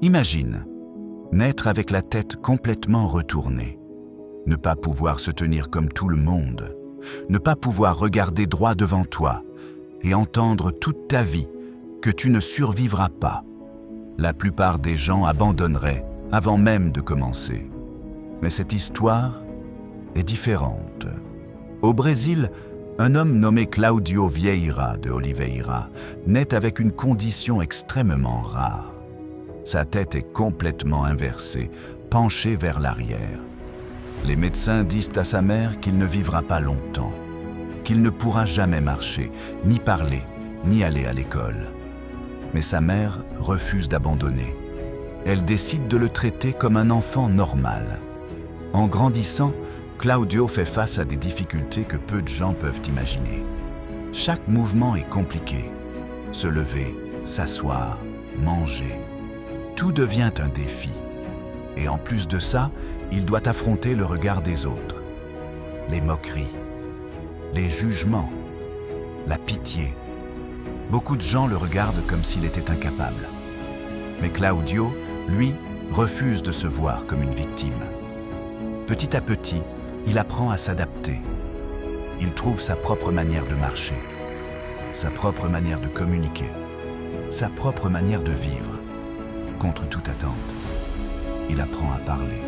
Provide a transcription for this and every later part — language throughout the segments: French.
Imagine, naître avec la tête complètement retournée, ne pas pouvoir se tenir comme tout le monde, ne pas pouvoir regarder droit devant toi et entendre toute ta vie que tu ne survivras pas. La plupart des gens abandonneraient avant même de commencer. Mais cette histoire est différente. Au Brésil, un homme nommé Claudio Vieira de Oliveira naît avec une condition extrêmement rare. Sa tête est complètement inversée, penchée vers l'arrière. Les médecins disent à sa mère qu'il ne vivra pas longtemps, qu'il ne pourra jamais marcher, ni parler, ni aller à l'école. Mais sa mère refuse d'abandonner. Elle décide de le traiter comme un enfant normal. En grandissant, Claudio fait face à des difficultés que peu de gens peuvent imaginer. Chaque mouvement est compliqué. Se lever, s'asseoir, manger. Tout devient un défi. Et en plus de ça, il doit affronter le regard des autres, les moqueries, les jugements, la pitié. Beaucoup de gens le regardent comme s'il était incapable. Mais Claudio, lui, refuse de se voir comme une victime. Petit à petit, il apprend à s'adapter. Il trouve sa propre manière de marcher, sa propre manière de communiquer, sa propre manière de vivre. Contre toute attente, il apprend à parler,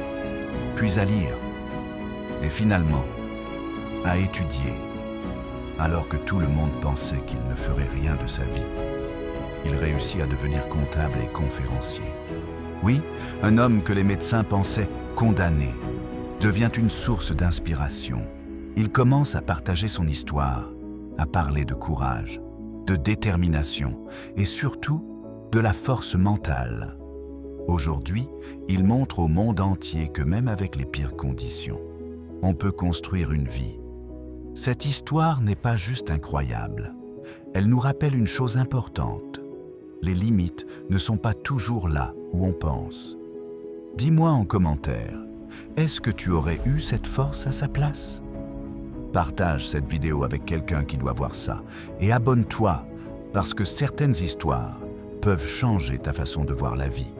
puis à lire, et finalement, à étudier, alors que tout le monde pensait qu'il ne ferait rien de sa vie. Il réussit à devenir comptable et conférencier. Oui, un homme que les médecins pensaient condamné devient une source d'inspiration. Il commence à partager son histoire, à parler de courage, de détermination et surtout de la force mentale. Aujourd'hui, il montre au monde entier que même avec les pires conditions, on peut construire une vie. Cette histoire n'est pas juste incroyable. Elle nous rappelle une chose importante. Les limites ne sont pas toujours là où on pense. Dis-moi en commentaire, est-ce que tu aurais eu cette force à sa place? Partage cette vidéo avec quelqu'un qui doit voir ça et abonne-toi parce que certaines histoires peuvent changer ta façon de voir la vie.